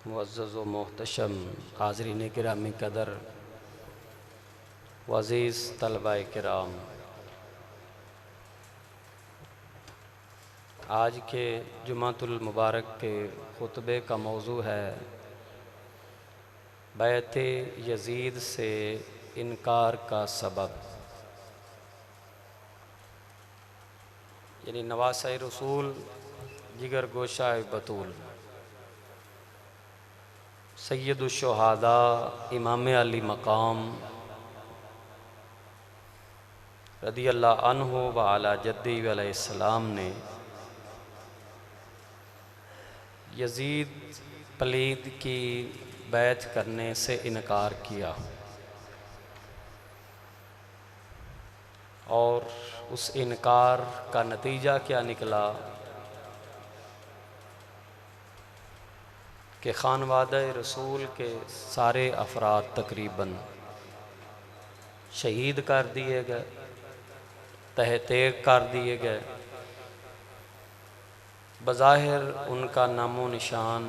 मुअज़्ज़ज़ व मोहतशम हाज़रीन किरामी कदर वज़ीज़ तलबाए किराम, आज के जुमातुल मुबारक के खुतबे का मौजू है बैत यज़ीद से इनकार का सबब। यानी नवासा रसूल जिगर गोशा बतूल सैयदुश्शुहादा इमाम अली मकाम रदियल्लाहु अन्हु व अला जद्दी अलैहिस्सलाम ने यज़ीद पलीद की बैत करने से इनकार किया और उस इनकार का नतीजा क्या निकला कि खानवादा रसूल के सारे अफराद तकरीबन शहीद कर दिए गए, तहतेग कर दिए गए। बज़ाहिर उनका नामो निशान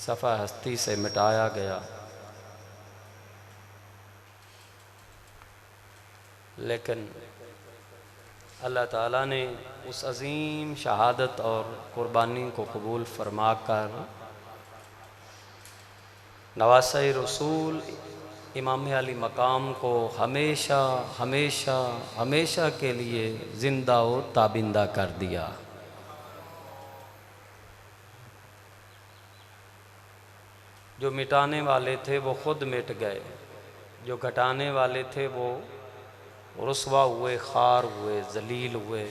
सफ़ा हस्ती से मिटाया गया, लेकिन अल्लाह ताला ने उस अज़ीम शहादत और क़ुरबानी को कबूल फरमा कर नवासा रसूल इमाम अली मकाम को हमेशा हमेशा हमेशा के लिए ज़िंदा व ताबिंदा कर दिया। जो मिटाने वाले थे वो खुद मिट गए, जो घटाने वाले थे वो रुसवा हुए, खार हुए, जलील हुए।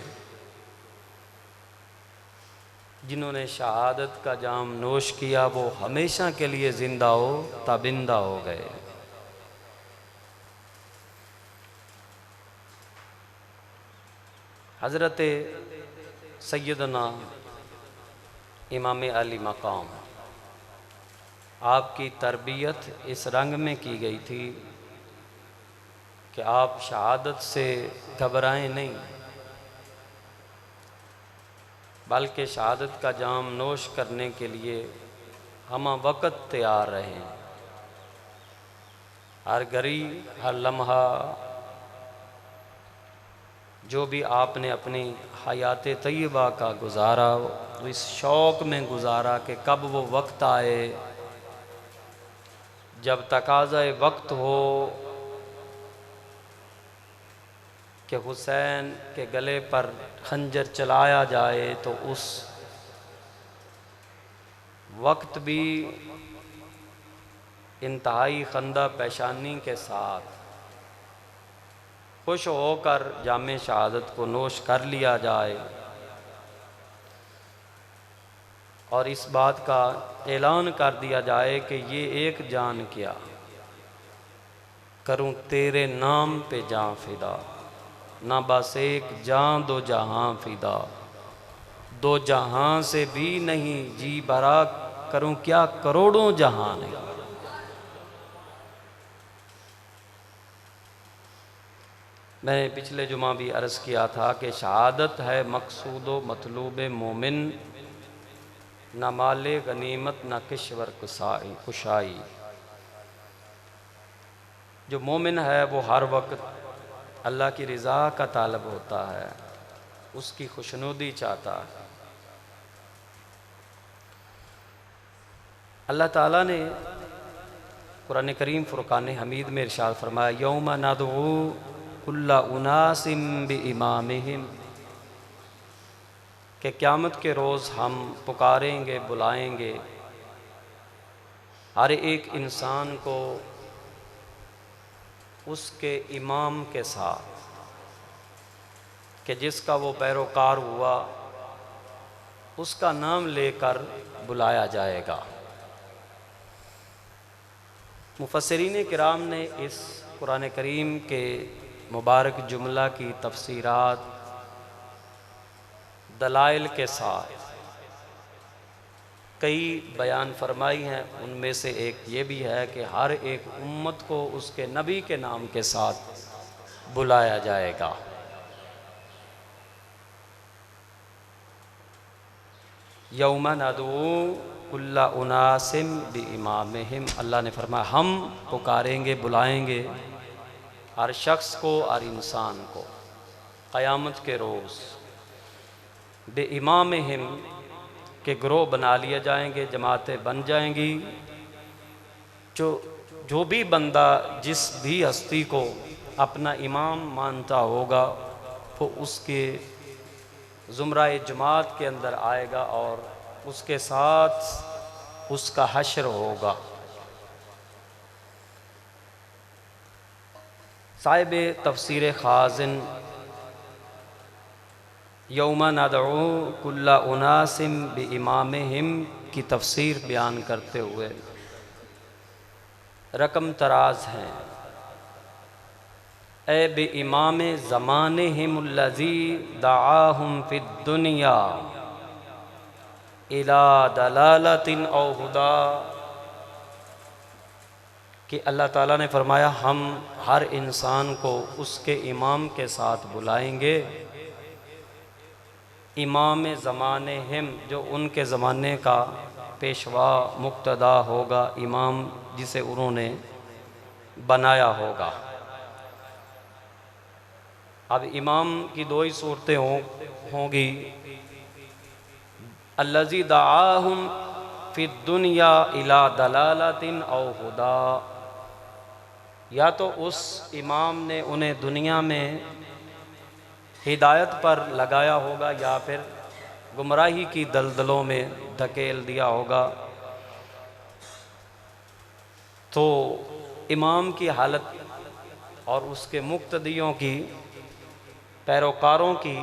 जिन्होंने शहादत का जाम नोश किया वो हमेशा के लिए ज़िंदा हो ताबिंदा हो गए। हज़रत सैयदना इमाम अली मकाम, आपकी तरबियत इस रंग में की गई थी कि आप शहादत से घबराएं नहीं, बल्कि शहादत का जाम नोश करने के लिए हम वक़्त तैयार रहें। हर घड़ी हर लम्हा जो भी आपने अपनी हयात तय्यबा का गुजारा वो इस शौक़ में गुजारा कि कब वो वक्त आए जब तकाज़ा वक्त हो कि हुसैन के गले पर खंजर चलाया जाए, तो उस वक्त भी इंतहाई खंदा पेशानी के साथ खुश होकर जामे शहादत को नोश कर लिया जाए और इस बात का ऐलान कर दिया जाए कि ये एक जान क्या करूं तेरे नाम पे जान फिदा, ना बस एक जान दो जहां फिदा, दो जहां से भी नहीं जी भरा करूं क्या करोड़ों जहां नहीं। मैंने पिछले जुमा भी अर्ज़ किया था कि शहादत है मकसूद व मतलूब मोमिन, न माले गनीमत न किश्वर कुशाई। जो मोमिन है वो हर वक्त अल्लाह की रज़ा का तालब होता है, उसकी खुशनुदी चाहता है। अल्लाह ताला ने कुरान करीम फ़ुरक़ान हमीद में इरशाद फरमाया, यौम नदऊ कुल्ला उनासिम बिइमामिहिम, कि क़यामत के रोज़ हम पुकारेंगे, बुलाएंगे हर एक इंसान को उसके इमाम के साथ, कि जिसका वो पैरोकार हुआ उसका नाम लेकर बुलाया जाएगा। मुफस्सिरीन किराम ने इस कुरान करीम के मुबारक जुमला की तफसीरात दलाइल के साथ कई बयान फरमाई हैं। उनमें से एक ये भी है कि हर एक उम्मत को उसके नबी के नाम के साथ बुलाया जाएगा। यौमा नदू कुल्ला उनासिम बि इमामिहिम, अल्लाह ने फरमाया हम पुकारेंगे बुलाएंगे हर शख्स को, हर इंसान को क़यामत के रोज़ बे इमामिहिम के ग्रोह बना लिए जाएंगे, जमातें बन जाएंगी। जो भी बंदा जिस भी हस्ती को अपना इमाम मानता होगा वो उसके ज़ुमराए जमात के अंदर आएगा और उसके साथ उसका हश्र होगा। साहिब तफसीर खाज़िन यौमा नदऊ कुल्ला उनासिम बि इमामिहिम की तफसीर बयान करते हुए रकम तराज हैं। ए बि इमाम ज़मानिहिमुल्लज़ी दआहुम फिद दुनिया इला दलालतिन औ हुदा, कि अल्लाह ताला ने फरमाया हम हर इंसान को उसके इमाम के साथ बुलाएंगे। इमाम ज़माने हिम, जो उनके ज़माने का पेशवा मुक्तदा होगा, इमाम जिसे उन्होंने बनाया होगा। अब इमाम की दो ही सूरतें होंगी, अल्लज़ी दआहुम फिद दुनिया इला दलालतिन औ हुदा, या तो उस इमाम ने उन्हें दुनिया में हिदायत पर लगाया होगा या फिर गुमराही की दलदलों में धकेल दिया होगा। तो इमाम की हालत और उसके मुक्तदियों की, पैरोकारों की,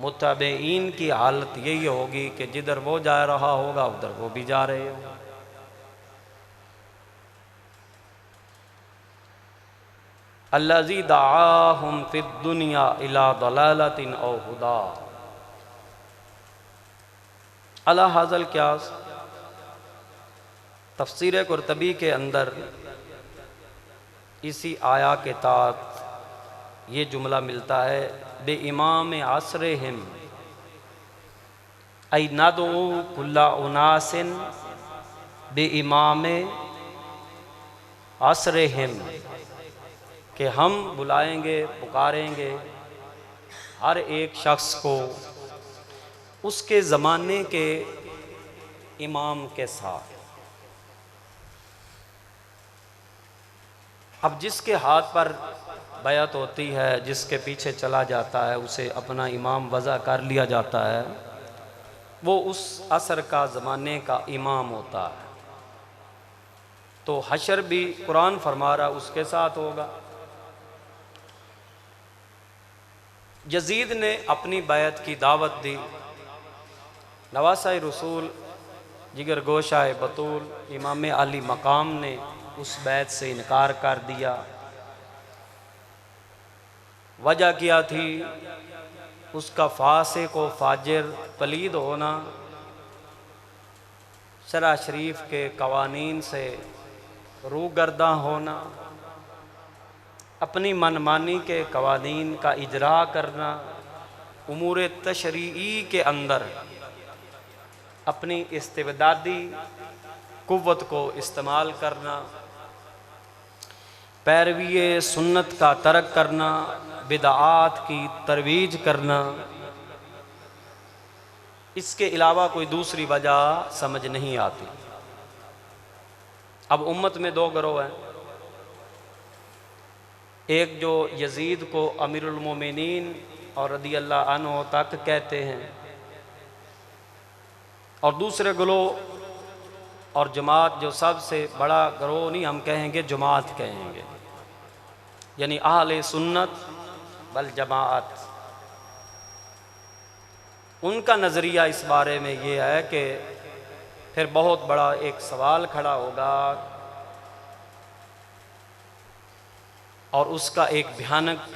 मुत्तबईन की हालत यही होगी कि जिधर वो जा रहा होगा उधर वो भी जा रहे होंगे। अल्लज़ी दआहुम फिद दुनिया इला दलालतिन औ हुदा, अला हाज़ल क़ियास तफ़सीर कुरतबी के अंदर इसी आया के तहत ये जुमला मिलता है, बे इमाम असरिहिम ऐ नदउ कुल्ला उनासिन बे इमाम असरिहिम, कि हम बुलाएंगे पुकारेंगे हर एक शख्स को उसके ज़माने के इमाम के साथ। अब जिसके हाथ पर बैअत होती है, जिसके पीछे चला जाता है, उसे अपना इमाम वज़ा कर लिया जाता है, वो उस असर का ज़माने का इमाम होता है। तो हशर भी कुरान फरमा रहा उसके साथ होगा। यजीद ने अपनी बैत की दावत दी, नवासा रसूल जिगर गोशाए बतूल इमाम अली मकाम ने उस बैत से इनकार कर दिया। वजह क्या थी? उसका फासिक व फाजिर पलीद होना, शरा शरीफ के कवानीन से रूगर्दा होना, अपनी मनमानी के कवानीन का इजरा करना, उमूर तशरीई के अंदर अपनी इस्तिबदादी कुव्वत को इस्तेमाल करना, पैरवी सुन्नत का तरक करना, बिदआत की तरवीज करना, इसके अलावा कोई दूसरी वजह समझ नहीं आती। अब उम्मत में दो गिरोह हैं, एक जो यजीद को अमीरुल मोमिनीन और रदी अल्लाह अन्हु तक कहते हैं, और दूसरे गिरोह और जमात जो सबसे बड़ा गिरोह नहीं हम कहेंगे, जमात कहेंगे, यानी अहले सुन्नत वल जमात। उनका नज़रिया इस बारे में ये है कि फिर बहुत बड़ा एक सवाल खड़ा होगा और उसका एक भयानक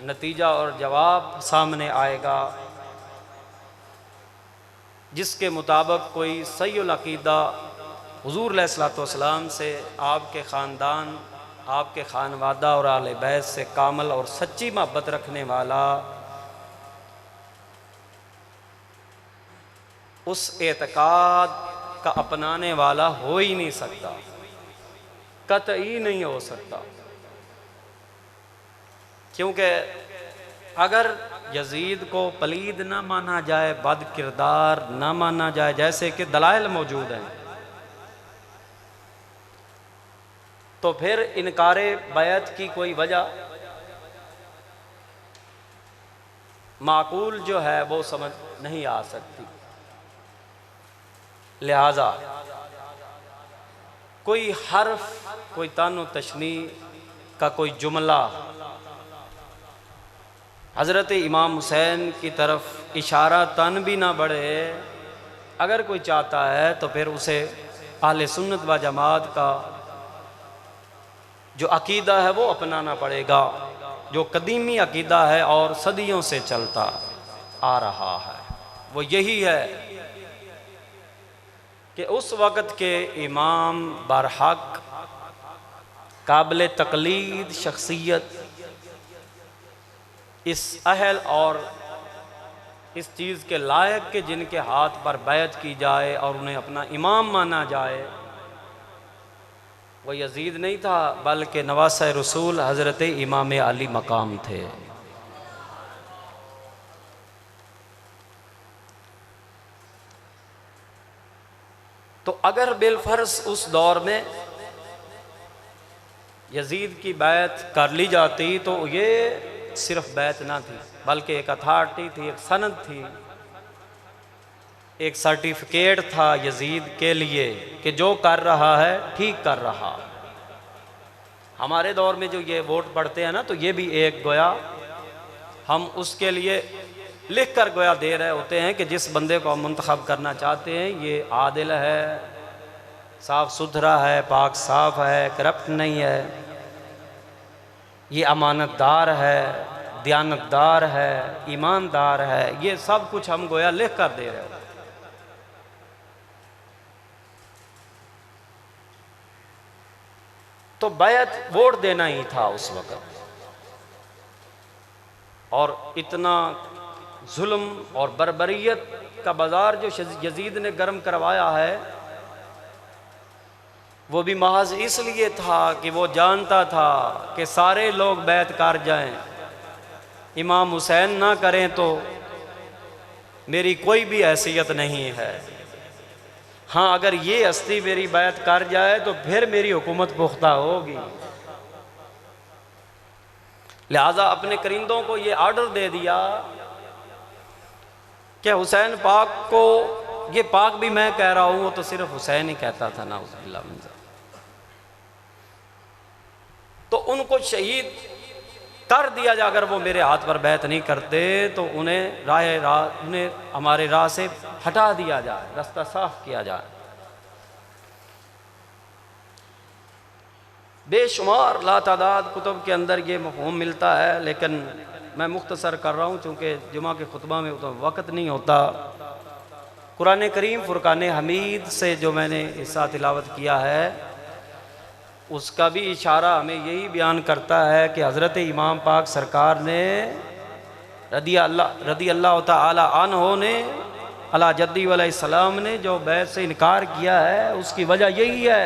नतीजा और जवाब सामने आएगा, जिसके मुताबिक कोई सहीउल अक़ीदा हुज़ूर अलैहिस्सलाम से, आपके ख़ानदान, आपके खानवादा और आले बैत से कामल और सच्ची मोहब्बत रखने वाला उस एतकाद का अपनाने वाला हो ही नहीं सकता, कतई नहीं हो सकता। क्योंकि अगर यजीद को पलीद ना माना जाए, बद किरदार ना माना जाए, जैसे कि दलाइल मौजूद हैं, तो फिर इनकारे बैत की कोई वजह माकूल जो है वो समझ नहीं आ सकती। लिहाजा कोई हर्फ, कोई तानो तशनी का कोई जुमला हज़रत इमाम हुसैन की तरफ इशारा तन भी ना बढ़े, अगर कोई चाहता है तो फिर उसे अहले सुन्नत व जमात का जो अकीदा है वो अपनाना पड़ेगा, जो कदीमी अकीदा है और सदियों से चलता आ रहा है। वो यही है कि उस वक़्त के इमाम बरहक काबिल तकलीद शख्सियत, इस अहल और इस चीज़ के लायक के जिनके हाथ पर बैत की जाए और उन्हें अपना इमाम माना जाए, वो यजीद नहीं था, बल्कि नवासा रसूल हज़रत इमाम अली मकाम थे। तो अगर बिलफर्ज उस दौर में यजीद की बैत कर ली जाती तो ये सिर्फ बैत ना थी, बल्कि एक अथॉरिटी थी, एक सनद थी, एक सर्टिफिकेट था यजीद के लिए कि जो कर रहा है ठीक कर रहा। हमारे दौर में जो ये वोट पढ़ते हैं ना, तो ये भी एक गोया हम उसके लिए लिख कर गोया दे रहे होते हैं कि जिस बंदे को हम मुंतखब करना चाहते हैं ये आदिल है, साफ़ सुथरा है, पाक साफ है, करप्ट नहीं है, ये अमानतदार है, दयानतदार है, ईमानदार है, ये सब कुछ हम गोया लिख कर दे रहे होते हैं। तो बैत वोट देना ही था उस वक़्त, और इतना जुल्म और बर्बरियत का बाजार जो यजीद ने गर्म करवाया है वो भी महज इसलिए था कि वो जानता था कि सारे लोग बैत कर जाएं, इमाम हुसैन ना करें तो मेरी कोई भी हैसियत नहीं है। हाँ, अगर ये हस्ती मेरी बैत कर जाए तो फिर मेरी हुकूमत पुख्ता होगी। लिहाजा अपने करिंदों को ये ऑर्डर दे दिया कि हुसैन पाक को, ये पाक भी मैं कह रहा हूँ, वो तो सिर्फ हुसैन ही कहता था ना, तो उनको शहीद कर दिया जाए। अगर वो मेरे हाथ पर बैत नहीं करते तो उन्हें उन्हें हमारे राह से हटा दिया जाए, रास्ता साफ किया जाए। बेशुमार लातादाद कुतुब के अंदर ये मफ़हूम मिलता है, लेकिन मैं मुख्तसर कर रहा हूँ चूँकि जुमा के खुतबा में तो वक़्त नहीं होता। कुरान करीम फुरकान हमीद से जो मैंने हिस्सा तिलावत किया है उसका भी इशारा हमें यही बयान करता है कि हज़रत इमाम पाक सरकार ने रदी अल्लाह ताला अन्हो ने अला जद्दी अलैहिस्सलाम ने जो बैत से इनकार किया है, उसकी वजह यही है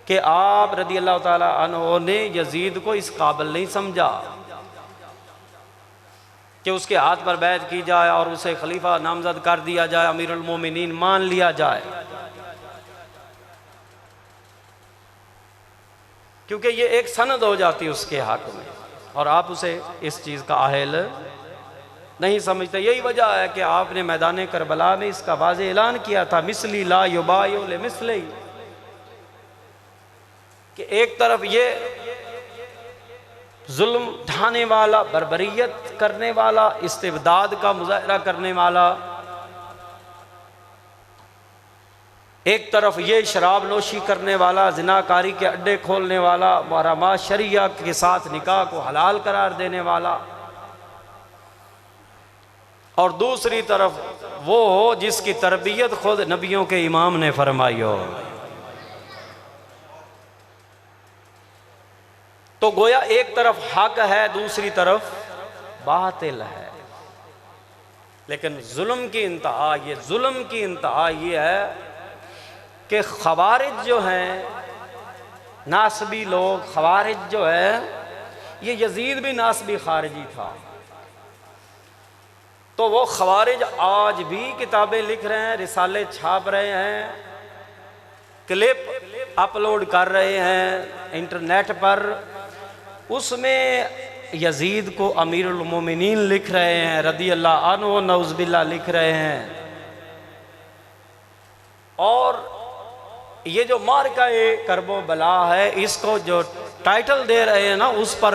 कि आप रदी अल्लाह ताला अन्हो ने यजीद को इस काबिल नहीं समझा कि उसके हाथ पर बैत की जाए और उसे खलीफा नामजद कर दिया जाए, अमीरुल मोमिनीन मान लिया जाए, क्योंकि ये एक सनद हो जाती है उसके हक में और आप उसे इस चीज़ का अहल नहीं समझते। यही वजह है कि आपने मैदान करबला में इसका वाज़े ऐलान किया था, मिसली ला युबायु ले मिसली, कि एक तरफ ये जुल्म ढाने वाला, बर्बरियत करने वाला, इस्तिबदाद का मुजाहरा करने वाला, एक तरफ ये शराब नोशी करने वाला, जिनाकारी के अड्डे खोलने वाला, मुहर्रमा शरिया के साथ निकाह को हलाल करार देने वाला, और दूसरी तरफ वो हो जिसकी तरबियत खुद नबियों के इमाम ने फरमाई हो। तो गोया एक तरफ हक है, दूसरी तरफ बातिल है। लेकिन जुल्म की इंतहा, ये जुल्म की इंतहा ये है कि खवारिज जो हैं, नासबी लोग, खवारिज जो है, ये यजीद भी नासबी खारिजी था, तो वो खवारिज आज भी किताबें लिख रहे हैं, रिसाले छाप रहे हैं, क्लिप अपलोड कर रहे हैं इंटरनेट पर, उसमें यजीद को अमीरुल मोमिनीन लिख रहे हैं, रदी अल्लाह अन्हु नौज़बिल्ला लिख रहे हैं। और ये जो मार्का करबो बला है, इसको जो टाइटल दे रहे हैं ना, उस पर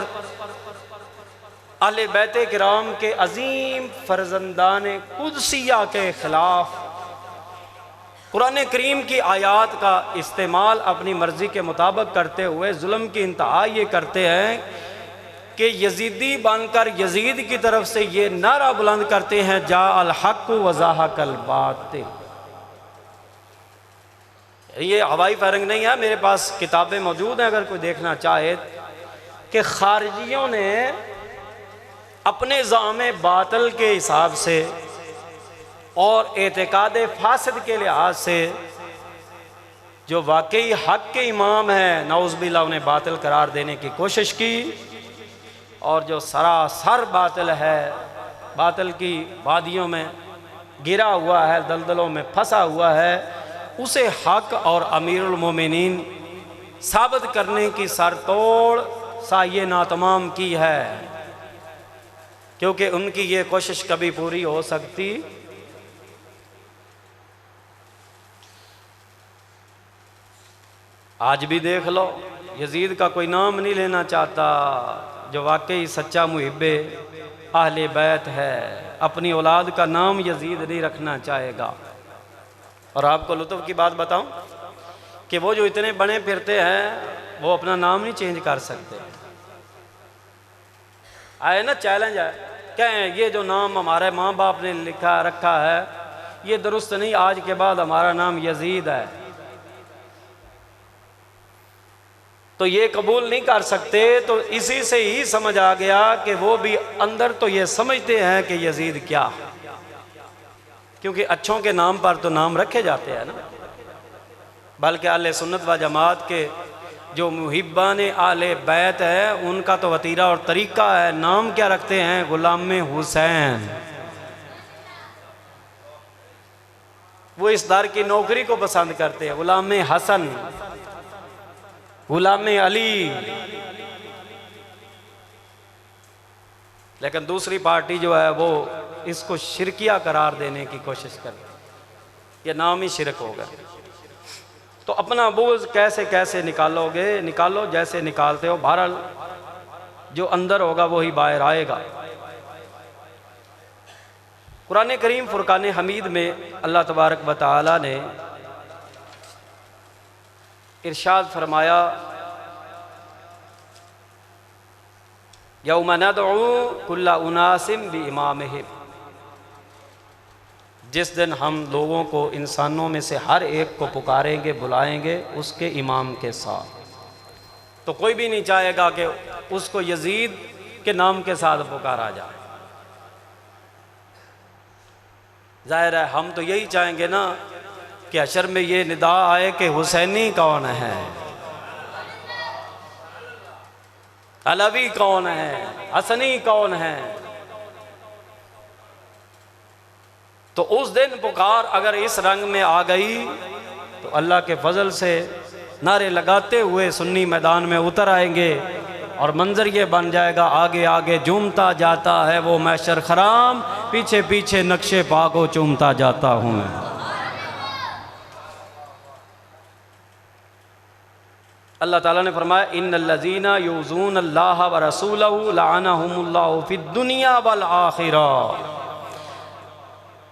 अहले बैत किराम के अजीम फर्जंदान कुदसिया के खिलाफ कुरान करीम की आयात का इस्तेमाल अपनी मर्जी के मुताबिक करते हुए जुल्म की इंतहा ये करते हैं कि यजीदी बनकर यजीद की तरफ से ये नारा बुलंद करते हैं, जा अल हक व ज़ाहक़ल बातिल। ये हवाई फायरिंग नहीं है, मेरे पास किताबें मौजूद हैं अगर कोई देखना चाहे, कि खारिजियों ने अपने ज़ामे बातिल के हिसाब से और एतकाद फासिद के लिहाज से जो वाकई हक के इमाम हैं, नौज़बिल्ला, उन्हें बातिल करार देने की कोशिश की, और जो सरासर बातिल है, बातिल की वादियों में गिरा हुआ है, दलदलों में फंसा हुआ है, उसे हक और अमीरुल मोमिनीन साबित करने की सरतोड़ साये नातमाम की है, क्योंकि उनकी ये कोशिश कभी पूरी हो सकती आज भी देख लो, यजीद का कोई नाम नहीं लेना चाहता, जो वाकई सच्चा मुहिब्बे अहले बैत है, अपनी औलाद का नाम यजीद नहीं रखना चाहेगा। और आपको लुत्फ़ की बात बताऊं कि वो जो इतने बने फिरते हैं, वो अपना नाम नहीं चेंज कर सकते। आए ना चैलेंज है, कहें ये जो नाम हमारे माँ बाप ने लिखा रखा है ये दुरुस्त नहीं, आज के बाद हमारा नाम यजीद है, तो ये कबूल नहीं कर सकते। तो इसी से ही समझ आ गया कि वो भी अंदर तो ये समझते हैं कि यजीद क्या, क्योंकि अच्छों के नाम पर तो नाम रखे जाते हैं ना। बल्कि अहले सुन्नत व जमात के जो मुहिब्बान आले बैत है, उनका तो वतीरा और तरीका है, नाम क्या रखते हैं, गुलाम हुसैन। वो इस दर की नौकरी को पसंद करते हैं, गुलाम हसन, गुलाम अली। लेकिन दूसरी पार्टी जो है वो इसको शिरकिया करार देने की कोशिश करती है, ये नाम ही शिरक होगा। तो अपना बोझ कैसे कैसे निकालोगे, निकालो जैसे निकालते हो, बहरहाल जो अंदर होगा वही बाहर आएगा। कुरान करीम फुरकान हमीद में अल्लाह तबारक व तआला ने इरशाद फरमाया, यौम नदउ कुल्ला उनासिम बिइमामिहिम, जिस दिन हम लोगों को, इंसानों में से हर एक को पुकारेंगे, बुलाएंगे उसके इमाम के साथ। तो कोई भी नहीं चाहेगा कि उसको यजीद के नाम के साथ पुकारा जाए। जाहिर है हम तो यही चाहेंगे ना कि हशर में ये निदा आए कि हुसैनी कौन है, अलवी कौन है, हसनी कौन है। तो उस दिन पुकार अगर इस रंग में आ गई तो अल्लाह के फजल से नारे लगाते हुए सुन्नी मैदान में उतर आएंगे, और मंजर ये बन जाएगा, आगे आगे झूमता जाता है वो मैशर खराम, पीछे पीछे नक्शे पा को चूमता जाता हूँ मैं। अल्लाह ताला ने फरमाया, इन्नल्लज़ीना युज़ून अल्लाह व रसूलहु लअनहुमुल्लाहु फिद दुनिया वल आखिरा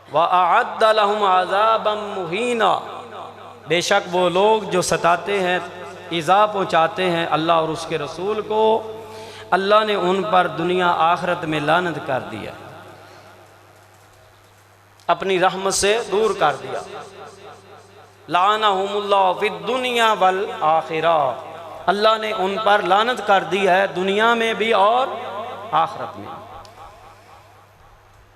व अअद्द लहुम अज़ाबम मुहीना। बेशक वो लोग जो सताते हैं, ईज़ा पहुँचाते हैं अल्लाह और उसके रसूल को, अल्लाह ने उन पर दुनिया आखिरत में लानत कर दिया, अपनी रहमत से दूर कर दिया। लानहुमुल्लाह फिद दुनिया वल आखिरा, अल्लाह ने उन पर लानत कर दी है दुनिया में भी और आखिरत में।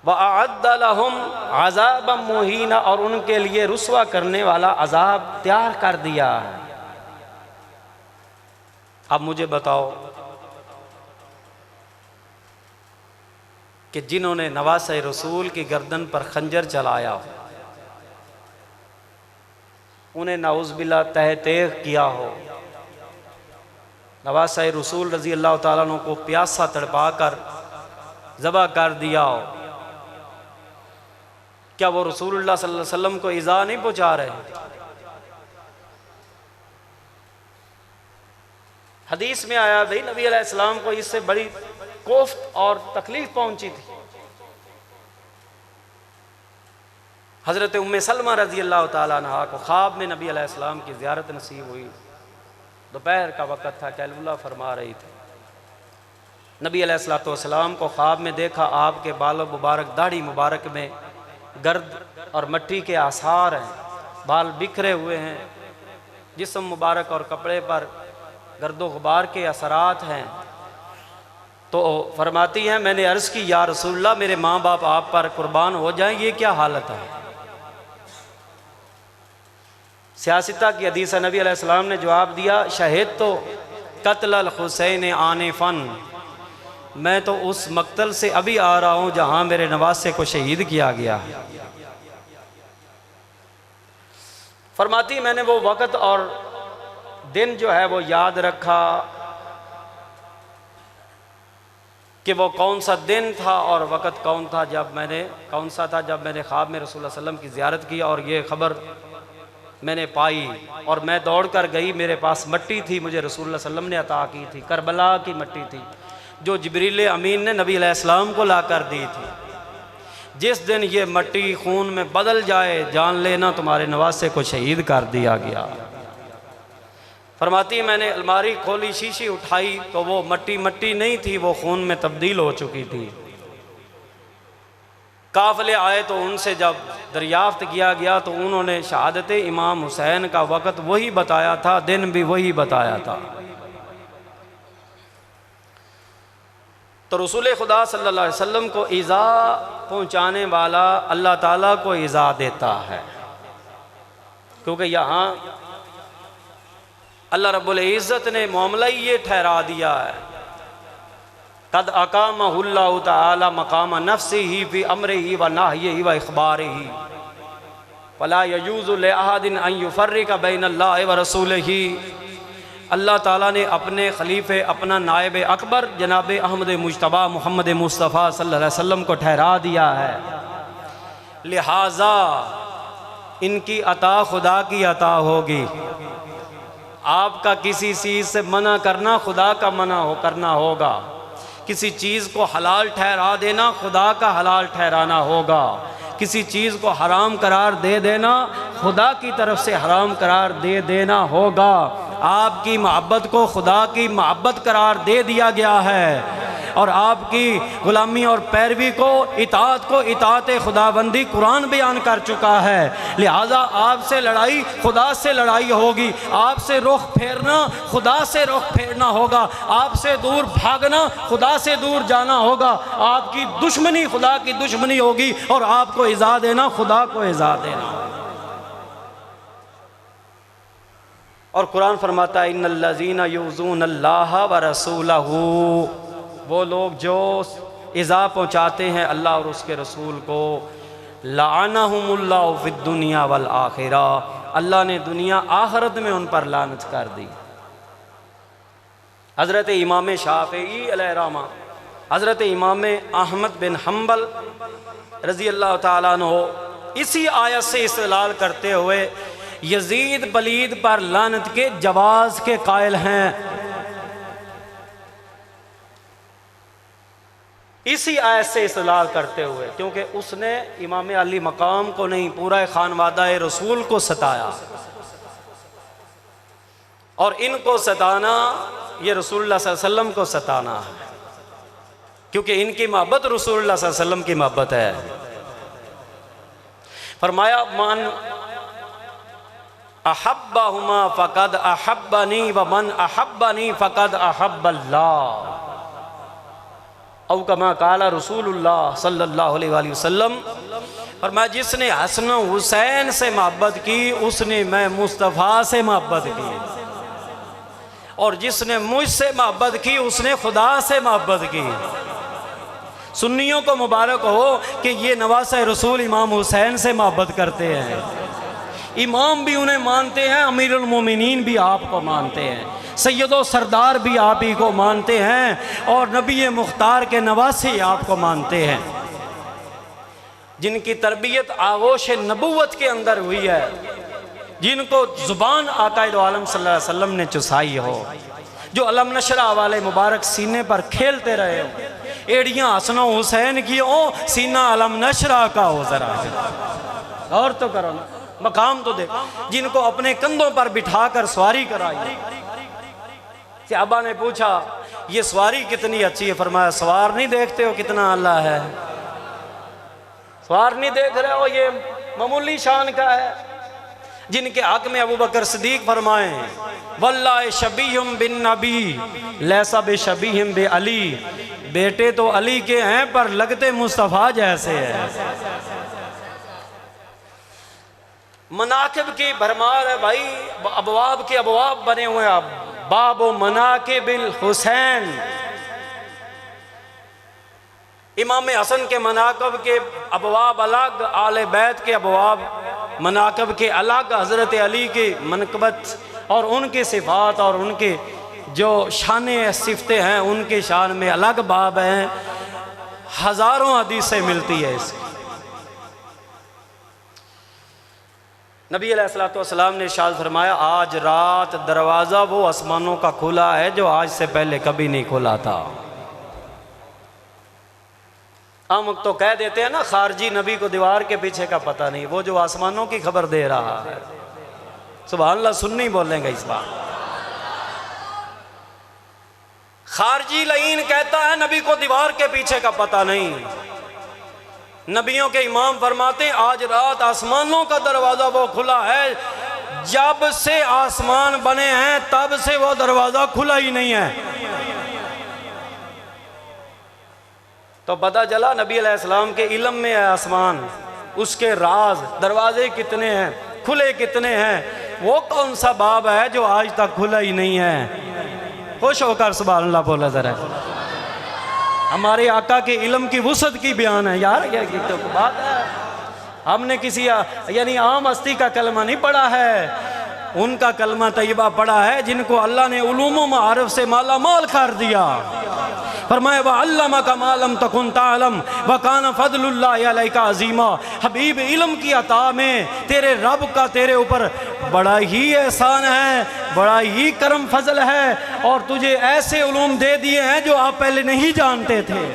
व अअद्द लहुम अज़ाबन मुहीना, और उनके लिए रुस्वा करने वाला अजाब तैयार कर दिया है। अब मुझे बताओ कि जिन्होंने नवासे रसूल की गर्दन पर खंजर चलाया हो, उन्हें नाउज़ुबिल्लाह तहतेग किया हो, नवासे रसूल रज़ी अल्लाह ताला अन्हु को प्यासा तड़पा कर ज़बह कर दिया हो, क्या वो रसूलुल्लाह सल्लल्लाहु अलैहि वसल्लम को इज़ा नहीं पहुँचा रहे? हदीस में आया भाई नबी अलैहिस्सलाम को इससे बड़ी कोफ्त और तकलीफ पहुंची थी। हज़रत उम्मे सलमा रज़ी अल्लाह ताला अन्हा को ख्वाब में नबी अलैहिस्सलाम की ज़ियारत नसीब हुई। दोपहर का वक़्त था, कैलुला फरमा रही थी। नबी अलैहिस्सलाम को ख्वाब में देखा, आपके बालों मुबारक, दाढ़ी मुबारक में गर्द और मट्टी के आसार हैं, बाल बिखरे हुए हैं, जिस्म मुबारक और कपड़े पर गर्दो गुबार के असरात हैं। तो फरमाती हैं, मैंने अर्ज़ की या रसूलल्लाह, मेरे माँ बाप आप पर कुर्बान हो जाएं, ये क्या हालत है? सियासता की हदीस है, नबी अलैहिस्सलाम ने जवाब दिया, शहीद तो कत्ल अल हुसैन आने फ़न, मैं तो उस मक्तल से अभी आ रहा हूँ जहाँ मेरे नवासे को शहीद किया गया है। फरमाती मैंने वो वक़्त और दिन जो है वो याद रखा कि वो कौन सा दिन था और वक़्त कौन था जब मैंने ख्वाब में रसूलुल्लाह सल्लल्लाहु अलैहि वसल्लम की ज़ियारत की और ये ख़बर मैंने पाई, और मैं दौड़ कर गई, मेरे पास मट्टी थी, मुझे रसूलुल्लाह सल्लल्लाहु अलैहि वसल्लम ने अता की थी, करबला की मट्टी थी जो जिब्रील अमीन ने नबी अलैहिस्सलाम को ला कर दी थी। जिस दिन ये मट्टी खून में बदल जाए, जान लेना तुम्हारे नवासे को शहीद कर दिया गया। फरमाती मैंने अलमारी खोली, शीशी उठाई तो वो मट्टी नहीं थी, वो खून में तब्दील हो चुकी थी। काफ़िले आए तो उनसे जब दरियाफ्त किया गया तो उन्होंने शहादत इमाम हुसैन का वक़्त वही बताया था, दिन भी वही बताया था। तो रसूल खुदा सल्लल्लाहु अलैहि वसल्लम को इज़ा पहुँचाने वाला अल्लाह ताला को इज़ा देता है, क्योंकि यहाँ अल्लाह रब्बुल इज़्ज़त ने मामला ही ये ठहरा दिया है, कद अकामहुल्लाहु तआला मकाम नफ्सिही फी अम्रिही व नहयिही व इख़बारिही फला यजूज़ु लिअहदिन अन युफ़र्रिक़ बैनल्लाहि व रसूलिही। अल्लाह ताला ने अपने खलीफे, अपना नायब अकबर जनाब अहमद मुज्तबा मोहम्मद मुस्तफ़ा सल्लल्लाहु अलैहि वसल्लम को ठहरा दिया है, लिहाजा इनकी अता खुदा की अता होगी। आपका किसी चीज़ से मना करना खुदा का करना होगा, किसी चीज़ को हलाल ठहरा देना खुदा का हलाल ठहराना होगा, किसी चीज़ को हराम करार दे देना खुदा की तरफ से हराम करार दे देना होगा। आपकी मोहब्बत को खुदा की मोहब्बत करार दे दिया गया है, और आपकी गुलामी और पैरवी को इताअत खुदाबंदी कुरान बयान कर चुका है। लिहाजा आपसे लड़ाई खुदा से लड़ाई होगी, आपसे रुख फेरना खुदा से रुख फेरना होगा, आपसे दूर भागना खुदा से दूर जाना होगा, आपकी दुश्मनी खुदा की दुश्मनी होगी, और आपको इज़ा देना खुदा को इज़ा देना। और कुरान फरमाता है इन्नल्लज़ीना युज़ूनल्लाह व रसूलहू, वो लोग जो इज़ा पहुँचाते हैं अल्लाह और उसके रसूल को, लाअनहुमुल्लाहु फिद दुनिया वल आखिरा, अल्लाह ने दुनिया आखिरत में उन पर लानत कर दी। हज़रत इमाम शाफ़िई अलैहिर्रहमा, हज़रत इमाम अहमद बिन हम्बल रज़ी अल्लाह ताला अन्हु इसी आयत से इस्तेलाल करते हुए यजीद पलीद पर लानत के जवाज़ के कायल हैं। इसी आयत से इस्तेलाल करते हुए, क्योंकि उसने इमाम अली मकाम को नहीं, पूरा खानवादा रसूल को सताया, और इनको सताना ये रसूलुल्लाह सल्लल्लाहु अलैहि वसल्लम को सताना है, क्योंकि इनकी मोहब्बत रसूलुल्लाह सल्लल्लाहु अलैहि वसल्लम की मोहब्बत है। फरमाया मन अहब्बहुमा फ़क़द अहब्बनी व मन अहब्बनी फ़क़द अहब्बल्लाह। औ कमा काला रसूलुल्लाह सल्लल्लाहु अलैहि वसल्लम, और मैं जिसने हसन हुसैन से मोहब्बत की उसने मैं मुस्तफ़ा से मोहब्बत की, और जिसने मुझसे मोहब्बत की उसने खुदा से मोहब्बत की। सुन्नियों को मुबारक हो कि ये नवासे रसूल इमाम हुसैन से मोहब्बत करते हैं। इमाम भी उन्हें मानते हैं, अमीरुल मोमिनीन भी आपको मानते हैं, सैयदो सरदार भी आप ही को मानते हैं, और नबी मुख्तार के नवासे आपको मानते हैं, जिनकी तरबियत आगोश नबूवत के अंदर हुई है, जिनको ज़ुबान आकाए दो आलम सल्लल्लाहु अलैहि वसल्लम ने चुसाई हो, जो अलम नशरा वाले मुबारक सीने पर खेलते रहे हो, एड़ियाँ हसन हुसैन की हो, सीना अलम नशरा का हो। ज़रा गौर तो करो ना, मकाम तो देखो, जिनको अपने कंधों पर बिठाकर सवारी कराई। सहाबा ने पूछा ये सवारी कितनी अच्छी है, फरमाया सवार नहीं देखते हो कितना अल्लाह है, सवार नहीं देख रहे हो, ये मामूली शान का है। जिनके हक में अबू बकर सिद्दीक फरमाए वल्लाहि शबीहुम बिन नबी लैसा बे शबीहिम बे अली, बेटे तो अली के हैं पर लगते मुस्तफ़ा जैसे हैं। मनाकिब की भरमार है भाई, अबवाब के अबवाब बने हुए हैं। अब बाबो मनाकिबिल हुसैन, इमाम हसन के मनाकब के अबवाब अलग, आले बैत के अबवाब मनाकब के अलग, हज़रत अली के मनकबत और उनके सिफ़ात और उनके जो शान सिफ़तें हैं उनके शान में अलग बाब हैं। हज़ारों हदीसें मिलती है इसकी। नबी अलैहिस्सलातु वस्सलाम ने इरशाद फरमाया आज रात दरवाज़ा वो आसमानों का खुला है जो आज से पहले कभी नहीं खुला था। हम तो कह देते हैं ना खारजी नबी को दीवार के पीछे का पता नहीं, वो जो आसमानों की खबर दे रहा है। सुभान अल्लाह, सुन्नी बोलेंगे इस बार। खारजी लईन कहता है नबी को दीवार के पीछे का पता नहीं। नबियों के इमाम फरमाते हैं आज रात आसमानों का दरवाज़ा वो खुला है, जब से आसमान बने हैं तब से वो दरवाज़ा खुला ही नहीं है। तो पता चला नबी अलैहिस्सलाम के इल्म में है आसमान, उसके राज दरवाजे कितने हैं, खुले कितने हैं, वो कौन सा बाब है जो आज तक खुला ही नहीं है। खुश होकर सुभान अल्लाह बोला ज़रा। हमारे आका के इल्म की वुसअत की बयान है यार, ये तो बात है। हमने किसी यानी आम हस्ती का कलमा नहीं पढ़ा है, उनका कलमा तैयबा पढ़ा है जिनको अल्लाह ने उलूम व मारिफ से माला माल कर दिया। फरमाया व अल्लमका मा लम तकुन तालम व कान फज़लुल्लाहि अलैका अज़ीमा। हबीब इल्म की अता में तेरे रब का तेरे ऊपर बड़ा ही एहसान है, बड़ा ही करम फजल है, और तुझे ऐसे उलूम दे दिए हैं जो आप पहले नहीं जानते थे।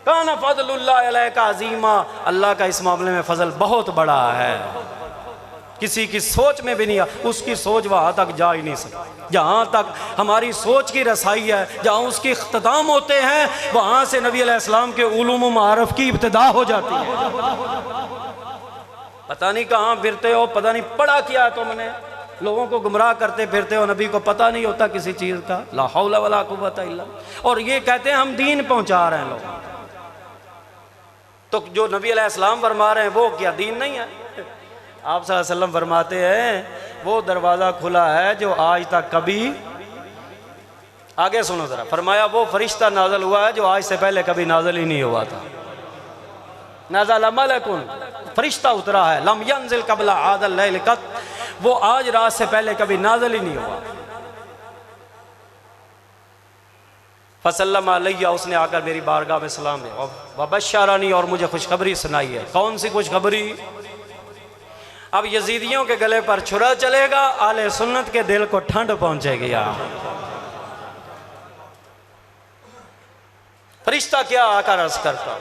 कान फज़लुल्लाहि अलैका अज़ीमा, अल्लाह का इस मामले में फजल बहुत बड़ा है, किसी की सोच में भी नहीं है। उसकी सोच वहाँ तक जा ही नहीं सकती जहाँ तक हमारी सोच की रसाई है। जहाँ उसके इख्तिताम होते हैं वहाँ से नबी अलैहिस्सलाम के उलूम व मारिफ की इब्तिदा हो जाती है। पता नहीं कहाँ फिरते हो, पता नहीं पढ़ा क्या तुमने, लोगों को गुमराह करते फिरते हो, नबी को पता नहीं होता किसी चीज़ का। ला हौला वला कुव्वता इल्ला, और ये कहते हैं हम दीन पहुँचा रहे हैं लोग। तो जो नबी अलैहिस्सलाम फरमा रहे हैं वो क्या दीन नहीं है? आप सल्लल्लाहु अलैहि वसल्लम फरमाते हैं वो दरवाज़ा खुला है जो आज तक कभी, आगे सुनो ज़रा, फरमाया वो फरिश्ता नाज़िल हुआ है जो आज से पहले कभी नाज़िल ही नहीं हुआ था। नज़ल मलकुन, फरिश्ता उतरा है, लम यंज़िल क़ब्ल हाज़ल लैल क़त, वो आज रात से पहले कभी नाज़िल ही नहीं हुआ। फसल्लम अलैया, उसने आकर मेरी बारगाह में सलाम है, व बश्शरनी, और मुझे खुशखबरी सुनाई है। कौन सी खुशखबरी? अब यजीदियों के गले पर छुरा चलेगा, आले सुन्नत के दिल को ठंड पहुंचेगी। फरिश्ता क्या आकर अर्ज करता,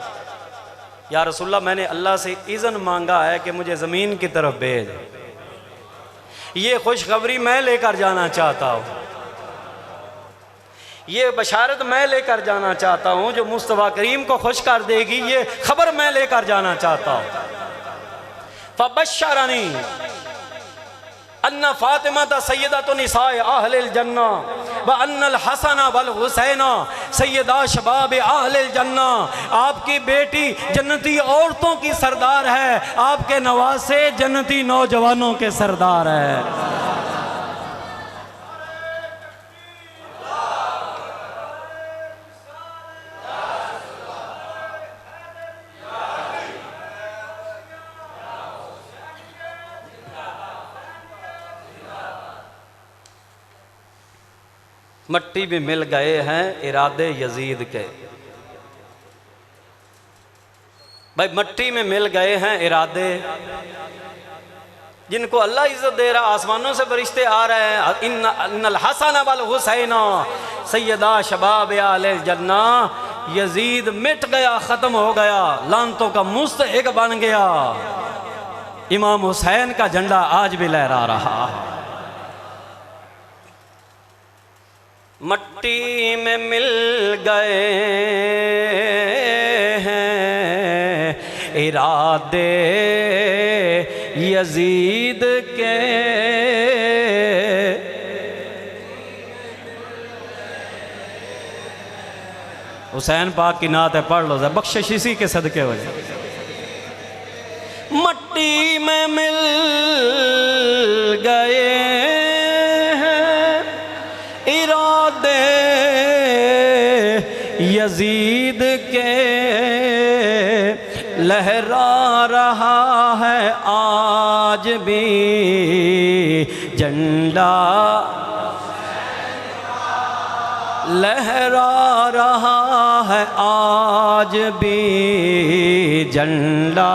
या रसूलल्लाह मैंने अल्लाह से इज़्न मांगा है कि मुझे ज़मीन की तरफ भेज, ये खुशखबरी मैं लेकर जाना चाहता हूँ, ये बशारत मैं लेकर जाना चाहता हूँ जो मुस्तफ़ा करीम को खुश कर देगी, ये खबर मैं लेकर जाना चाहता हूँ। फबश्शरनी, अन्ना फातिमा ता सैयदतु निसाए अहलिल जन्ना व अन्नल हसन वल हुसैन सैयदा शबाब अहलिल जन्ना। आपकी बेटी जन्नती औरतों की सरदार है, आपके नवासे जन्नती नौजवानों के सरदार है। मट्टी में मिल गए हैं इरादे यजीद के। भाई मट्टी में मिल गए हैं इरादे, जिनको अल्लाह इज्जत दे रहा, आसमानों से फरिश्ते आ रहे हैं। इन्नल हसन वल हुसैन सैयदा शबाब अहलिल जन्ना। यजीद मिट गया, ख़त्म हो गया, लानतों का मुस्तहिक बन गया। इमाम हुसैन का झंडा आज भी लहरा रहा है। मट्टी में मिल गए हैं इरादे यजीद के। हुसैन पाक की नात है, पढ़ लो, बख्शिश इसी के सदके हो जाए। मट्टी में मिल गए इरादे यजीद के, लहरा रहा है आज भी झंडा, लहरा रहा है आज भी झंडा।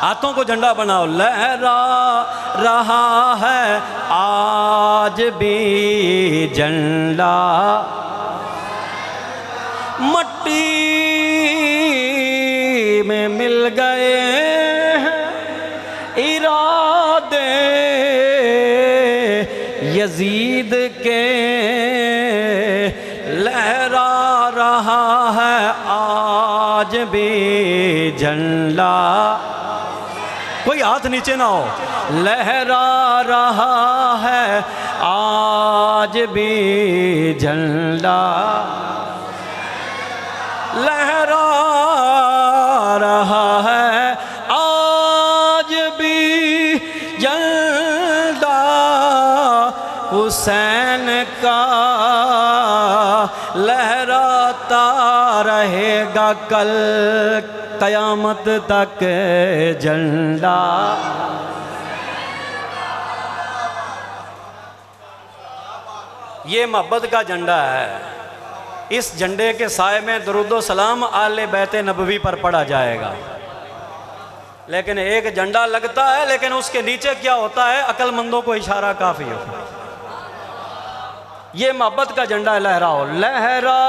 हाथों को झंडा बनाओ। लहरा रहा है आज भी झंडा, मट्टी में मिल गए हैं इरादे यजीद के, लहरा रहा है आज भी झंडा। कोई हाथ नीचे ना हो। लहरा रहा है आज भी झंडा, लहरा रहा है आज भी झंडा हुसैन का, लहराता रहेगा कल कयामत तक झंडा। ये मोहब्बत का झंडा है। इस झंडे के साए में दुरूदो सलाम आले बैते नबवी पर पढ़ा जाएगा। लेकिन एक झंडा लगता है, लेकिन उसके नीचे क्या होता है, अक्लमंदों को इशारा काफी होता है। ये मोहब्बत का झंडा लहराओ। लहरा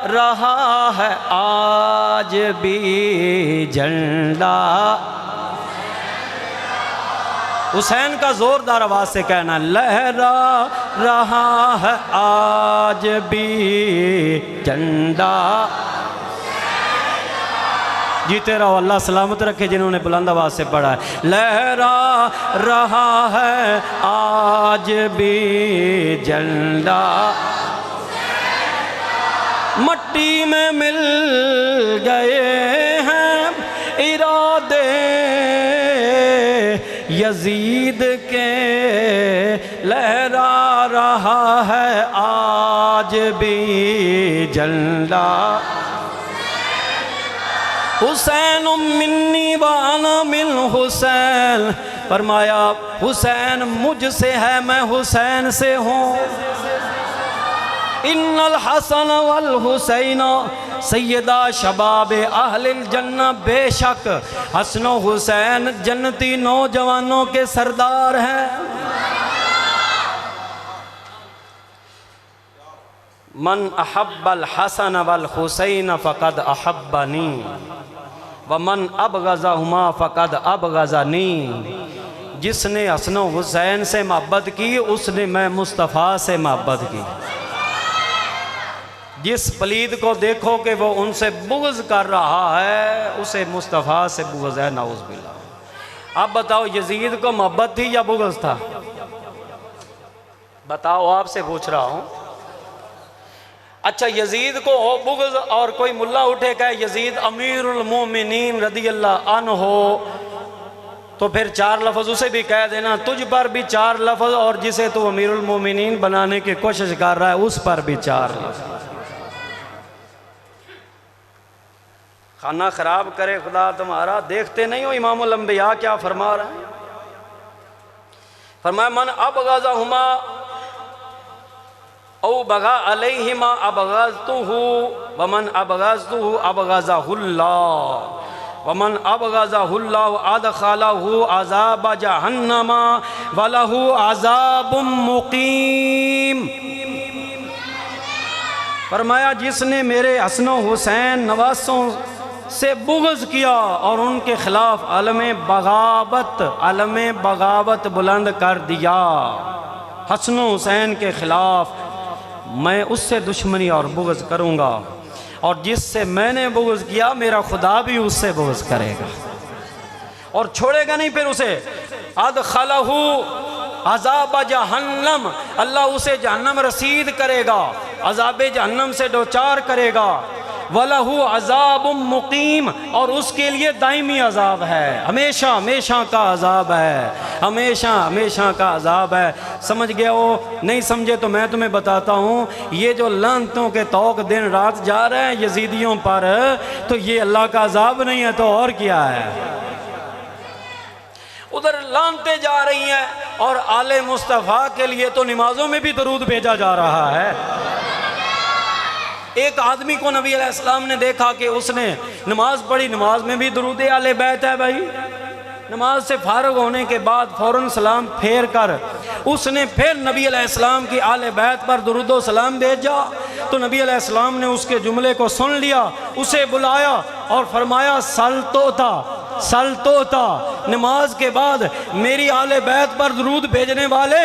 रहा है आज भी झंडा, हुसैन का जोरदार आवाज से कहना, लहरा रहा है आज भी झंडा। जीते रहो, अल्लाह सलामत रखे जिन्होंने बुलंद आवाज से पढ़ा है। लहरा रहा है आज भी झंडा, मट्टी में मिल गए हैं इरादे यजीद के, लहरा रहा है आज भी झंडा। हुसैन मिन्नी व अना मिन हुसैन, फरमाया हुसैन मुझसे है, मैं हुसैन से हूँ। इन्नल हसन वल हुसैन सैयदा शबाब अहलिल जन्ना, बेशक हसन हुसैन जन्नती नौजवानों के सरदार हैं। मन अहब्बल हसन वल हुसैन फ़क़द अहब्बनी व मन अबग़ज़हुमा फ़क़द अबग़ज़नी। जिसने हसन हुसैन से मोहब्बत की उसने मैं मुस्तफ़ा से मोहब्बत की। जिस पलीद को देखो कि वो उनसे बुग़्ज़ कर रहा है, उसे मुस्तफ़ा से बुग़्ज़ है, नाउज़ बिल्लाह। अब बताओ यजीद को मोहब्बत थी या बुग़्ज़ था? बताओ, आपसे पूछ रहा हूं। अच्छा, यजीद को हो बुग़्ज़ और कोई मुल्ला उठे कहे यजीद अमीरुल मोमिनीन रदियल्लाहु अन्हु, तो फिर 4 लफ्ज़ उसे भी कह देना, तुझ पर भी 4 लफ्ज़ और जिसे तू अमीरुल मोमिनीन बनाने की कोशिश कर रहा है उस पर भी 4 लफ्ज़। खाना खराब करे खुदा तुम्हारा। देखते नहीं हो इमामुल अंबिया क्या फरमा रहे हैं? फरमाया मन अबग़ज़हुमा औ बगा अलैहिमा अबग़ज़तुहु वमन अबग़ज़तुहु अबग़ज़हुल्लाह वमन अबग़ज़हुल्लाह अदख़लहु अज़ाब जहन्नम वलहु अज़ाबुम मुक़ीम। फरमाया जिसने मेरे हसन हुसैन नवासों से बुग़्ज़ किया और उनके ख़िलाफ़ अलम बगावत बुलंद कर दिया, हसन हुसैन के ख़िलाफ़ मैं उससे दुश्मनी और बुग़्ज़ करूँगा, और जिससे मैंने बुग़्ज़ किया मेरा खुदा भी उससे बुग़्ज़ करेगा और छोड़ेगा नहीं। फिर उसे अदख़लहु अज़ाब जहन्नम, अल्लाह उसे जहन्नम रसीद करेगा, अज़ाब जहन्नम से दोचार करेगा। वलहु अज़ाबुम मुक़ीम, और उसके लिए दायमी अज़ाब है, हमेशा हमेशा का अज़ाब है, हमेशा हमेशा का अज़ाब है। समझ गए हो? नहीं समझे तो मैं तुम्हें बताता हूँ, ये जो लानतों के तौक दिन रात जा रहे हैं यजीदियों पर, तो ये अल्लाह का अज़ाब नहीं है तो और क्या है? उधर लानते जा रही हैं और आले मुस्तफ़ा के लिए तो नमाजों में भी दरूद भेजा जा रहा है। एक आदमी को नबी अलैहिस्सलाम ने देखा कि उसने नमाज पढ़ी, नमाज में भी दरूद आले बैत है भाई। नमाज से फारग होने के बाद फ़ौरन सलाम फेर कर उसने फिर नबी अलैहिस्सलाम की आले बैत पर दरूद व सलाम भेजा, तो नबी अलैहिस्सलाम ने उसके जुमले को सुन लिया, उसे बुलाया और फरमाया सल तो था नमाज के बाद मेरी आले बैत पर दरूद भेजने वाले,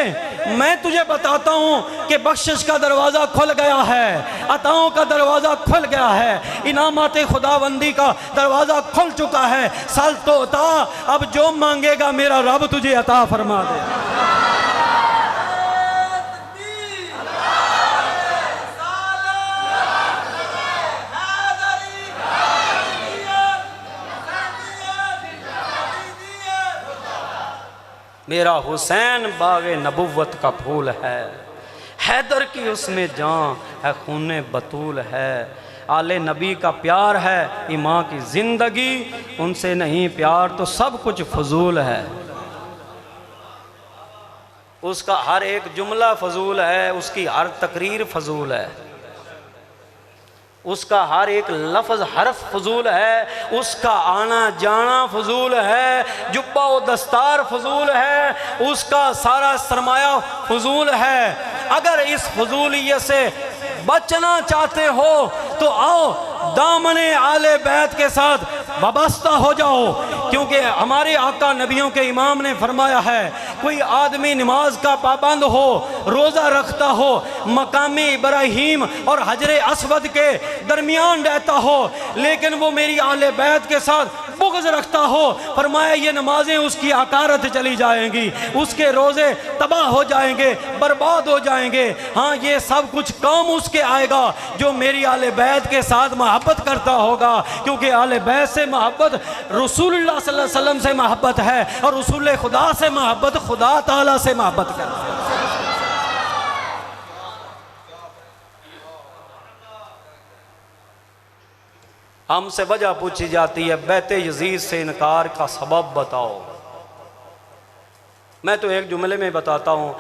मैं तुझे बताता हूँ कि बख्शिश का दरवाज़ा खुल गया है, अताओं का दरवाज़ा खुल गया है, इनामत खुदाबंदी का दरवाज़ा खुल चुका है। सल तो था, अब जो मांगेगा मेरा रब तुझे अता फरमा दे। मेरा हुसैन बाग़े नबुव्वत का फूल है, हैदर की उसमें जान है, खूने बतूल है, आले नबी का प्यार है, इमां की ज़िंदगी, उनसे नहीं प्यार तो सब कुछ फजूल है। उसका हर एक जुमला फजूल है, उसकी हर तकरीर फजूल है, उसका हर एक लफ्ज़ हरफ फजूल है, उसका आना जाना फजूल है, जुब्बा व दस्तार फजूल है, उसका सारा सरमाया फजूल है। अगर इस फजूलियत से बचना चाहते हो तो आओ दामने आले बैत के साथ वाबस्ता हो जाओ, क्योंकि हमारे आका नबियों के इमाम ने फरमाया है, कोई आदमी नमाज का पाबंद हो, रोज़ा रखता हो, मकामी इब्राहीम और हजरे अस्वद के दरमियान रहता हो, लेकिन वो मेरी आले बैत के साथ बुग़्ज़ रखता हो, फरमाया ये नमाजें उसकी अकारत चली जाएंगी, उसके रोज़े तबाह हो जाएंगे, बर्बाद हो जाएंगे। हाँ, ये सब कुछ काम उसके आएगा जो मेरी आले बैत के साथ मोहब्बत करता होगा, क्योंकि आले बैत से मोहब्बत रसूलुल्लाह सल्लल्लाहु अलैहि वसल्लम से मोहब्बत है, और रसूल खुदा से मोहब्बत खुदा ताला से मोहब्बत करता है। हमसे वजह पूछी जाती है, बैते यजीद से इनकार का सबब बताओ। मैं तो एक जुमले में बताता हूँ,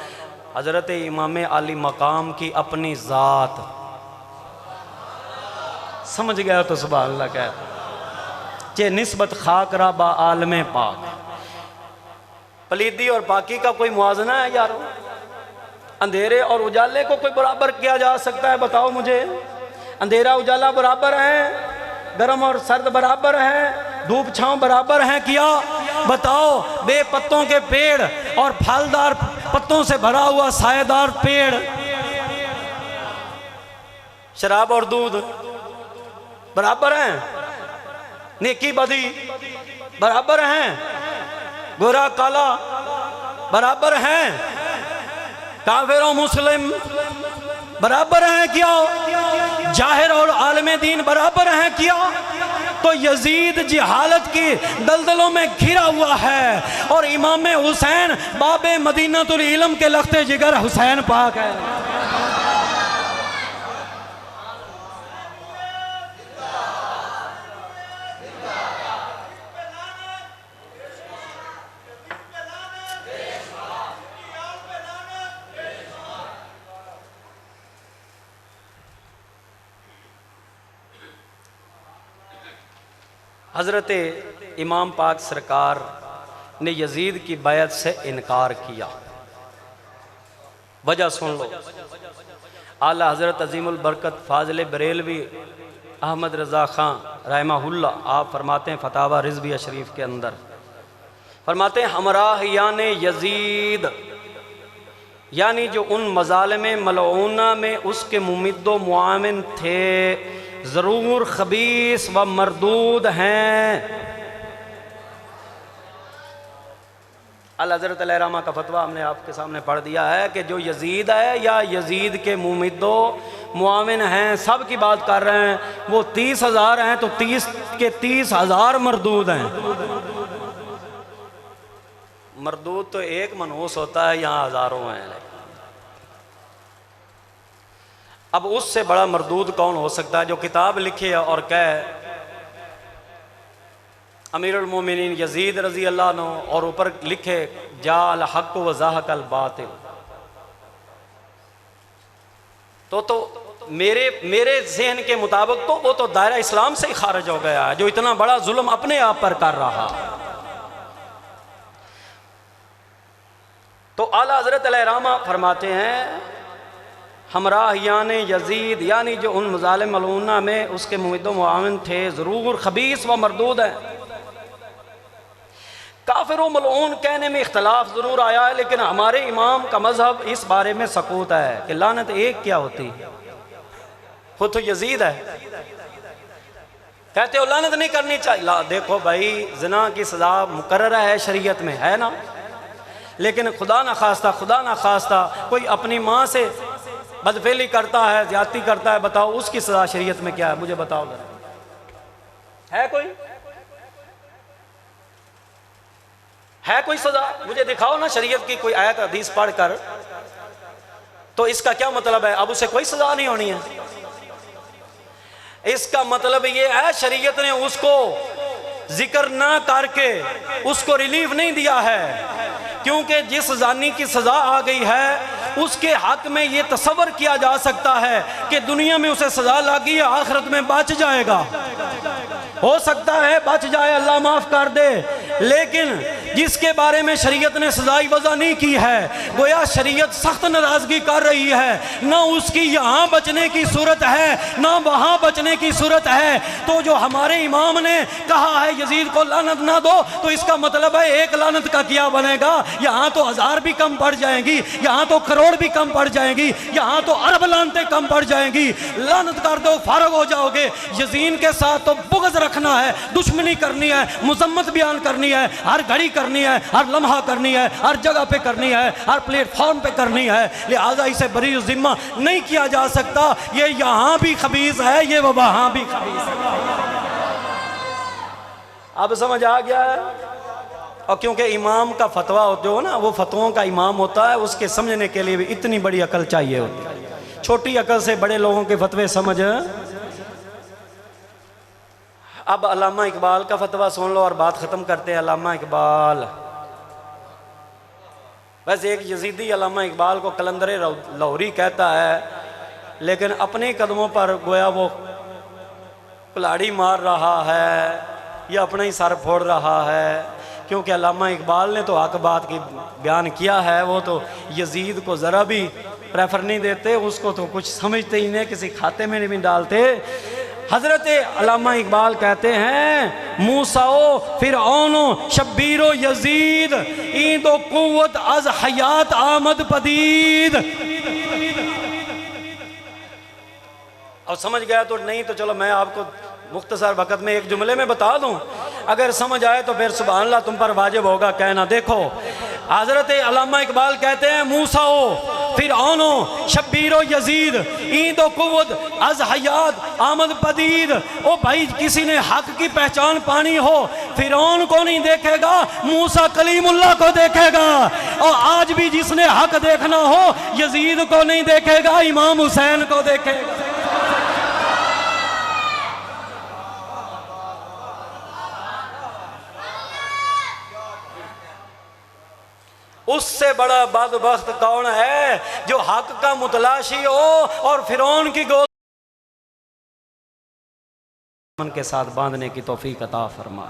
हज़रत इमाम अली मकाम की अपनी ज़ात, समझ गया तो सुभान अल्लाह कह, चे निस्बत खाक रा बा आलम पाक, पलीदी और पाकी का कोई मुआजना है यारो? अंधेरे और उजाले को कोई बराबर किया जा सकता है? बताओ मुझे। अंधेरा उजाला बराबर है, गर्म और सर्द बराबर है, धूप छांव बराबर है क्या? बताओ। बेपत्तों के पेड़ और फलदार पत्तों से भरा हुआ सायेदार पेड़, शराब और दूध बराबर हैं, नेकी बदी बराबर हैं, गोरा काला बराबर हैं, काफिर और मुस्लिम बराबर हैं क्या, जाहिर और आलम दीन बराबर हैं क्या। तो यजीद जिहालत की दलदलों में घिरा हुआ है और इमाम हुसैन बाबे मदीनतुल इल्म के लख्ते जिगर हुसैन पाक है। हज़रत इमाम पाक सरकार ने यजीद की बैत से इनकार किया। वजह सुन लो। आला हज़रत अजीमुल बरकत फाजिल बरेलवी अहमद रज़ा ख़ान रहमहुल्लाह आप फरमाते हैं फतावा रिज़विया शरीफ के अंदर, फरमाते हैं हमराह यानी यजीद यानी जो उन मज़ालिम मलऊना में उसके मुमिद्दो मुआमिन थे ज़रूर खबीस व मरदूद हैं। अल्लाह हज़रत अलैहिर्रहमा का फतवा हमने आपके सामने पढ़ दिया है कि जो यजीद है या यजीद के मुमिद्दो मुआमिन हैं, सब की बात कर रहे हैं, वो 30,000 हैं तो 30 के 30,000 मरदूद हैं। मरदूद तो एक मनहूस होता है, यहाँ हज़ारों हैं। अब उससे बड़ा मरदूद कौन हो सकता है जो किताब लिखे और कहे अमीरुल मोमिनीन यजीद रजी अल्लाह अन्हु और ऊपर लिखे जाल हक व ज़ाहक़ल बातिल। तो मेरे ज़हन के मुताबिक तो वो तो दायरा इस्लाम से ही खारिज हो गया है जो इतना बड़ा जुल्म अपने आप पर कर रहा। तो आला हज़रत अलैहिर्रहमा फरमाते हैं हमराह यानी यजीद यानी जो उन मुज़ालिम मलऊना में उसके मुमिद्दो मुआविन थे ज़रूर खबीस व मरदूद हैं। काफिर व मलऊन कहने में इख्तलाफ ज़रूर आया है, लेकिन हमारे इमाम का मज़हब इस बारे में सकूत है कि लानत एक क्या होती है। खुद तो यजीद है, कहते हो लानत नहीं करनी चाहिए। देखो भाई ज़िना की सज़ा मुकर्रर है शरीयत में, है ना, लेकिन खुदा न खास्ता कोई अपनी माँ से बदफेली करता है, ज्यादती करता है, बताओ उसकी सज़ा शरीयत में क्या है, मुझे बताओ जरा। है कोई सज़ा मुझे दिखाओ ना शरीयत की कोई आयत हदीस पढ़ कर। तो इसका क्या मतलब है, अब उसे कोई सज़ा नहीं होनी है। इसका मतलब ये है शरीयत ने उसको जिक्र ना करके उसको रिलीफ नहीं दिया है, क्योंकि जिस जानी की सज़ा आ गई है उसके हक में ये तसव्वुर किया जा सकता है कि दुनिया में उसे सज़ा लगी है, आखिरत में बच जाएगा। हो सकता है बच जाए, अल्लाह माफ़ कर दे, लेकिन जिसके बारे में शरीयत ने सजाई वज़ा नहीं की है, गोया शरीयत सख्त नाराज़गी कर रही है, ना उसकी यहाँ बचने की सूरत है ना वहाँ बचने की सूरत है। तो जो हमारे इमाम ने कहा है यजीद को लानत ना दो, तो इसका मतलब है एक लानत का क्या बनेगा, यहाँ तो 1000 भी कम पड़ जाएंगी, यहाँ तो करोड़ भी कम पड़ जाएंगी, यहाँ तो अरब लानतें कम पड़ जाएंगी। लानत कर दो फारग हो जाओगे। यजीद के साथ तो बुग़्ज़ रखना है, दुश्मनी करनी है, मुज़म्मत बयान करनी है, हर घड़ी करनी है, हर लम्हा करनी है, हर जगह पे करनी है, हर प्लेटफॉर्म पे करनी है। लिहाजा इसे बरी ज़िम्मा नहीं किया जा सकता। ये यहाँ भी खबीस है, ये वहाँ भी खबीस है। अब समझ आ गया है। और क्योंकि इमाम का फतवा जो ना वो फतवों का इमाम होता है, उसके समझने के लिए भी इतनी बड़ी अकल चाहिए होती है। छोटी अकल से बड़े लोगों के फतवे समझ। अब अल्लामा इकबाल का फतवा सुन लो और बात ख़त्म करते हैं। अल्लामा इकबाल, वैसे एक यजीदी अल्लामा इकबाल को कलंदर लाहौरी कहता है, लेकिन अपने कदमों पर गोया वो कुल्हाड़ी मार रहा है या अपना ही सर फोड़ रहा है, क्योंकि अल्लामा इकबाल ने तो हक बात की बयान किया है। वो तो यजीद को ज़रा भी प्रेफर नहीं देते, उसको तो कुछ समझते ही नहीं, किसी खाते में नहीं डालते। हज़रत अल्लामा इकबाल कहते हैं मूसाओ फिरऔनो शब्बीरो यजीद ईदो कुव्वत अज हयात आमद पदीद। और समझ गया तो नहीं तो चलो मैं आपको मुख्तसर वक़्त में एक जुमले में बता दूं। अगर समझ आए तो फिर सुभान अल्लाह तुम पर वाजिब होगा कहना। देखो हज़रत अल्लामा इकबाल कहते हैं मूसा हो फ़िरऔनो शब्बीरो यजीद ईदो कुव्वत अज हयात आमद पदीद। ओ भाई किसी ने हक की पहचान पानी हो फ़िरऔन को नहीं देखेगा, मूसा कलीमुल्लाह को देखेगा। और आज भी जिसने हक देखना हो यजीद को नहीं देखेगा, इमाम हुसैन को देखेगा। उससे बड़ा बदबख्त कौन है जो हक का मुतलाशी हो और फ़िरऔन की गोद के साथ बांधने की तौफीक अता फरमा।